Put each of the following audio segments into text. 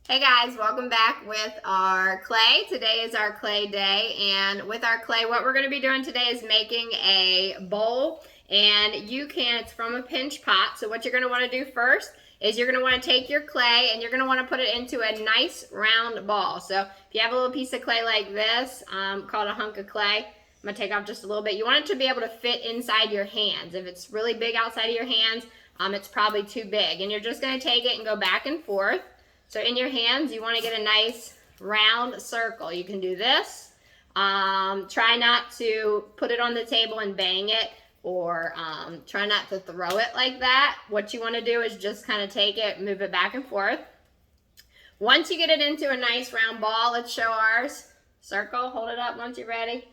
Hey guys, welcome back with our clay. Today is our clay day, and with our clay, what we're going to be doing today is making a bowl, and it's from a pinch pot. So what you're going to want to do first is you're going to want to take your clay and you're going to want to put it into a nice round ball. So if you have a little piece of clay like this, called a hunk of clay, I'm going to take off just a little bit. You want it to be able to fit inside your hands. If it's really big outside of your hands, it's probably too big. And you're just going to take it and go back and forth. So in your hands, you want to get a nice round circle. You can do this. Try not to put it on the table and bang it, or try not to throw it like that. What you want to do is just kind of take it, move it back and forth. Once you get it into a nice round ball, let's show ours. Circle, hold it up once you're ready.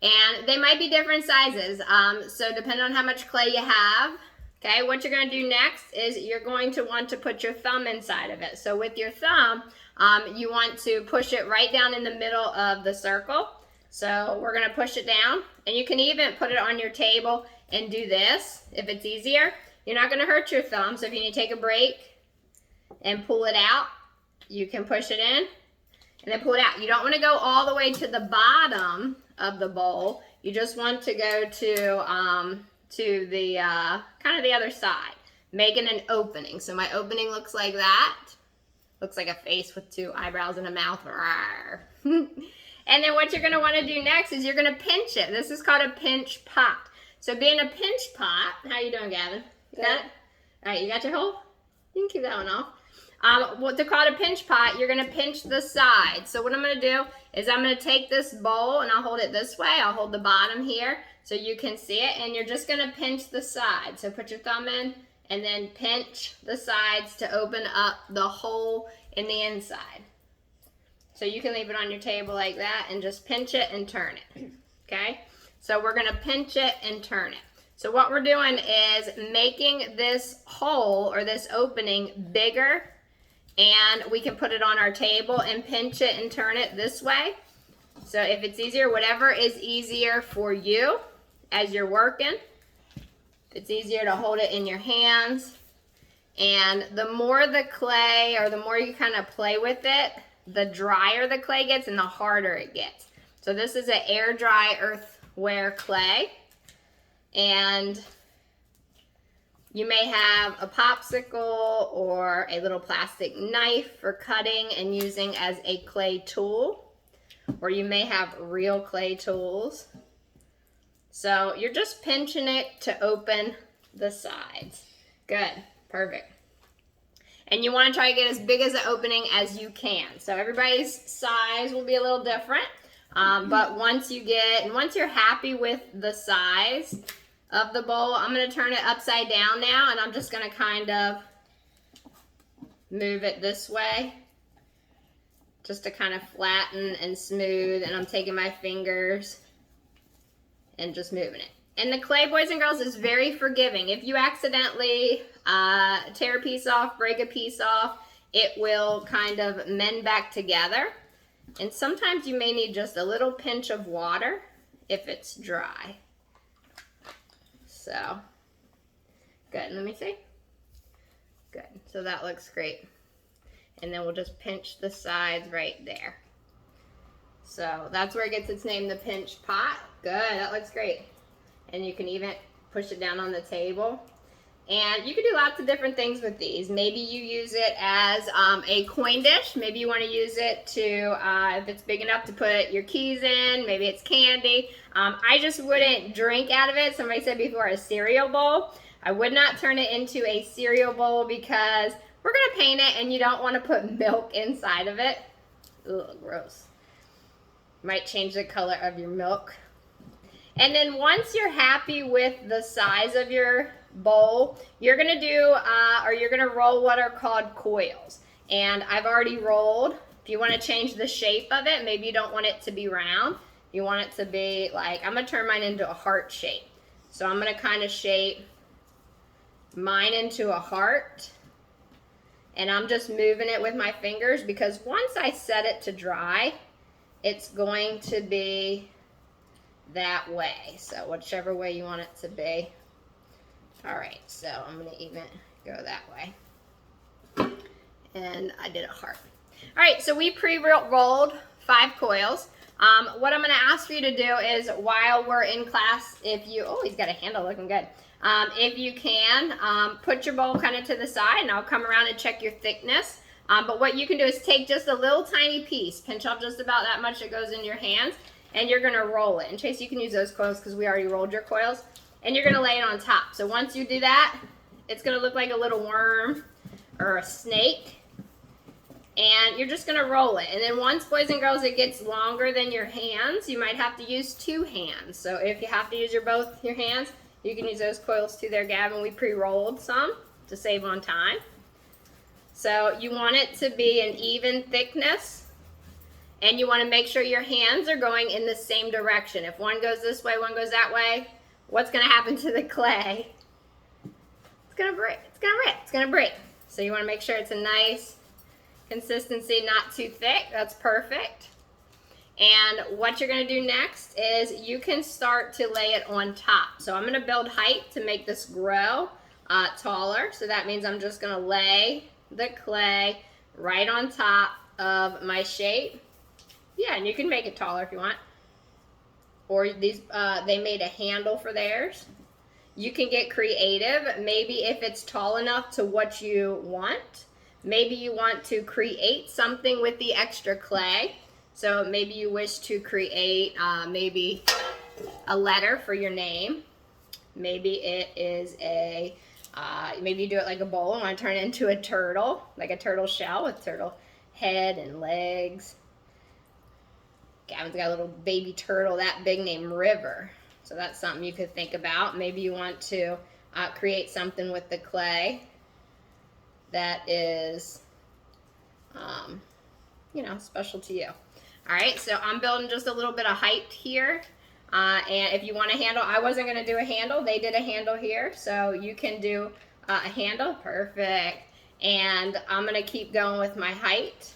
And they might be different sizes, so depending on how much clay you have. Okay, what you're going to do next is you're going to want to put your thumb inside of it. So with your thumb, you want to push it right down in the middle of the circle. So we're going to push it down, and you can even put it on your table and do this if it's easier. You're not going to hurt your thumb, so if you need to take a break and pull it out, you can push it in and then pull it out. You don't want to go all the way to the bottom of the bowl. You just want to go to the kind of the other side, making an opening. So my opening looks like that. Looks like a face with two eyebrows and a mouth. And then what you're going to want to do next is you're going to pinch it. This is called a pinch pot. So being a pinch pot, how you doing, Gavin? You got it? All right, you got your hole? You can keep that one off. What to call it a pinch pot, you're going to pinch the sides. So what I'm going to do is I'm going to take this bowl and I'll hold it this way. I'll hold the bottom here so you can see it, and you're just going to pinch the sides. So put your thumb in and then pinch the sides to open up the hole in the inside. So you can leave it on your table like that and just pinch it and turn it. Okay? So we're going to pinch it and turn it. So what we're doing is making this hole or this opening bigger, and we can put it on our table and pinch it and turn it this way. So if it's easier, whatever is easier for you as you're working. If it's easier to hold it in your hands. And the more the clay, or the more you kind of play with it, the drier the clay gets and the harder it gets. So this is an air dry earthenware clay. And you may have a popsicle or a little plastic knife for cutting and using as a clay tool, or you may have real clay tools. So you're just pinching it to open the sides. Good, perfect. And you want to try to get as big as an opening as you can. So everybody's size will be a little different, but once you're happy with the size of the bowl, I'm going to turn it upside down now, and I'm just going to kind of move it this way just to kind of flatten and smooth, and I'm taking my fingers and just moving it. And the clay, boys and girls, is very forgiving. If you accidentally tear a piece off, break a piece off, it will kind of mend back together. And sometimes you may need just a little pinch of water if it's dry. So, good. Let me see. Good. So that looks great. And then we'll just pinch the sides right there. So that's where it gets its name, the pinch pot. Good. That looks great. And you can even push it down on the table. And you can do lots of different things with these. Maybe you use it as a coin dish. Maybe you want to use it to, if it's big enough to put your keys in, maybe it's candy. I just wouldn't drink out of it. Somebody said before, a cereal bowl. I would not turn it into a cereal bowl because we're going to paint it and you don't want to put milk inside of it. Ugh, gross. Might change the color of your milk. And then once you're happy with the size of your bowl, you're going to do, or you're going to roll what are called coils. And I've already rolled. If you want to change the shape of it, maybe you don't want it to be round. You want it to be like, I'm going to turn mine into a heart shape. So I'm going to kind of shape mine into a heart. And I'm just moving it with my fingers because once I set it to dry, it's going to be that way. So whichever way you want it to be. All right, so I'm going to even go that way. And I did a heart. All right, so we pre-rolled 5 coils. What I'm going to ask for you to do is, while we're in class, if you, oh, he's got a handle looking good. If you can, put your bowl kind of to the side, and I'll come around and check your thickness. But what you can do is take just a little tiny piece, pinch off just about that much that goes in your hands, and you're going to roll it. And Chase, you can use those coils because we already rolled your coils. And you're going to lay it on top. So once you do that, it's going to look like a little worm or a snake. And you're just going to roll it. And then once, boys and girls, it gets longer than your hands, you might have to use 2 hands. So if you have to use both your hands, you can use those coils too there, Gavin. We pre-rolled some to save on time. So you want it to be an even thickness. And you want to make sure your hands are going in the same direction. If one goes this way, one goes that way, what's going to happen to the clay? It's going to break. It's going to rip. It's going to break. So you want to make sure it's a nice consistency, not too thick. That's perfect. And what you're going to do next is you can start to lay it on top. So I'm going to build height to make this grow taller. So that means I'm just going to lay the clay right on top of my shape. Yeah, and you can make it taller if you want. Or these, they made a handle for theirs. You can get creative. Maybe if it's tall enough to what you want. Maybe you want to create something with the extra clay. So maybe you wish to create maybe a letter for your name. Maybe it is a, maybe you do it like a bowl and want to turn it into a turtle, like a turtle shell with turtle head and legs. Gavin's got a little baby turtle that big named River. So that's something you could think about. Maybe you want to create something with the clay that is, you know, special to you. All right, so I'm building just a little bit of height here. And if you want a handle, I wasn't going to do a handle. They did a handle here, so you can do a handle. Perfect. And I'm going to keep going with my height.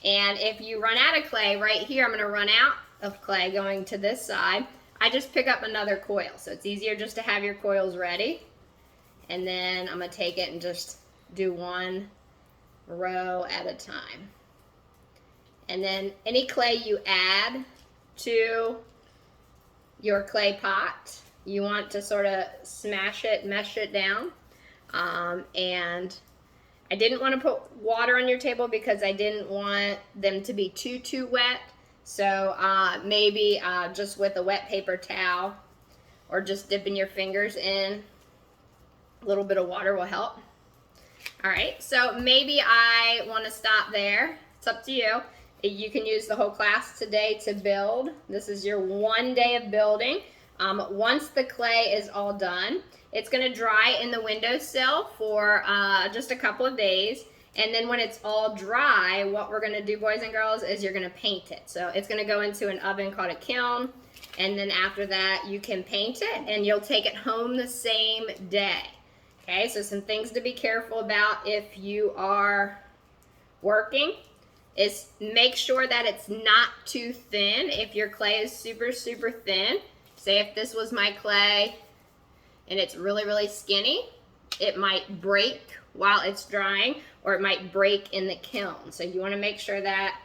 And if you run out of clay, right here, I'm going to run out of clay going to this side. I just pick up another coil, so it's easier just to have your coils ready. And then I'm going to take it and just do one row at a time. And then any clay you add to your clay pot, you want to sort of smash it, mesh it down. And I didn't want to put water on your table because I didn't want them to be too wet. So maybe just with a wet paper towel or just dipping your fingers in, a little bit of water will help. All right, so maybe I want to stop there. It's up to you. You can use the whole class today to build. This is your 1 day of building. Once the clay is all done, it's going to dry in the windowsill for just a couple of days. And then when it's all dry, what we're going to do, boys and girls, is you're going to paint it. So it's going to go into an oven called a kiln. And then after that, you can paint it and you'll take it home the same day. Okay, so some things to be careful about if you are working is make sure that it's not too thin. If your clay is super thin, say if this was my clay and it's really skinny, it might break while it's drying, or it might break in the kiln. So you want to make sure that,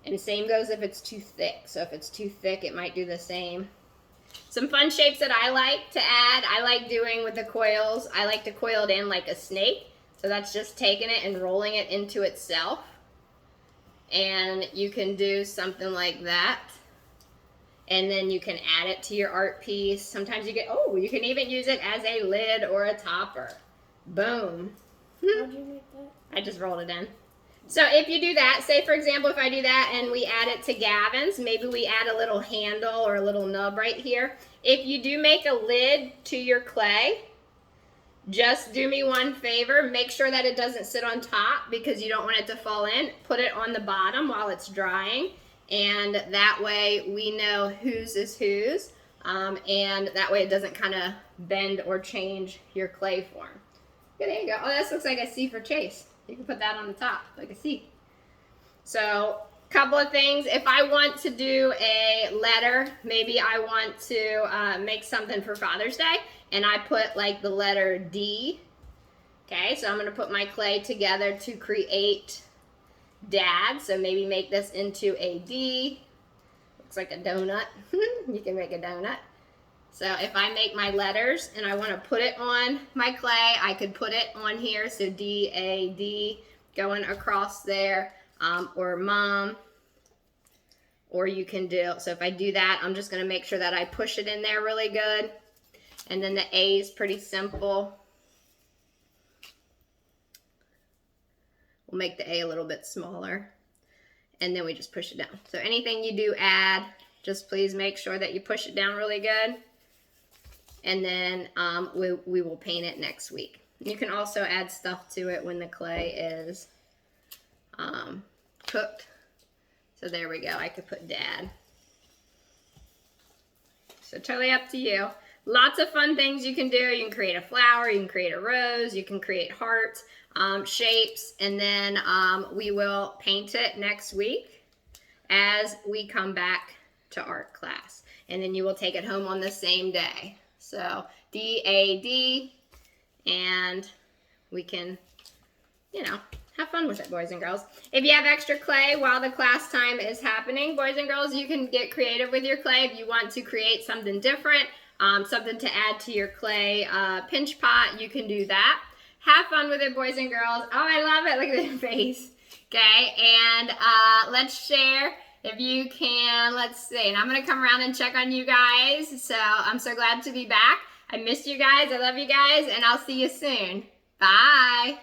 and the same goes if it's too thick. So if it's too thick, it might do the same. Some fun shapes that I like to add, I like doing with the coils, I like to coil it in like a snake. So that's just taking it and rolling it into itself. And you can do something like that. And then you can add it to your art piece. Sometimes you get, oh, you can even use it as a lid or a topper. Boom. How'd you make that? I just rolled it in. So if you do that, say for example, if I do that and we add it to Gavin's, maybe we add a little handle or a little nub right here. If you do make a lid to your clay, just do me one favor, make sure that it doesn't sit on top because you don't want it to fall in. Put it on the bottom while it's drying, and that way we know whose is whose, and that way it doesn't kind of bend or change your clay form. Yeah, there you go. Oh, this looks like a C for Chase. You can put that on the top, like a C. So, couple of things. If I want to do a letter, maybe I want to make something for Father's Day, and I put like the letter D Okay, so I'm going to put my clay together to create dad. So maybe make this into a D. Looks like a donut. You can make a donut. So if I make my letters and I want to put it on my clay, I could put it on here. So D-A-D going across there, or mom, or you can do, so if I do that, I'm just going to make sure that I push it in there really good. And then the A is pretty simple. We'll make the A a little bit smaller, and then we just push it down. So anything you do add, just please make sure that you push it down really good. And then we will paint it next week. You can also add stuff to it when the clay is cooked. So there we go, I could put dad. So totally up to you. Lots of fun things you can do. You can create a flower, you can create a rose, you can create hearts, shapes, and then we will paint it next week as we come back to art class. And then you will take it home on the same day. So D-A-D, and we can, you know, have fun with it, boys and girls. If you have extra clay while the class time is happening, boys and girls, you can get creative with your clay. If you want to create something different, something to add to your clay pinch pot, you can do that. Have fun with it, boys and girls. Oh, I love it. Look at their face. Okay, and let's share. If you can, let's see. And I'm going to come around and check on you guys. So I'm so glad to be back. I missed you guys. I love you guys. And I'll see you soon. Bye.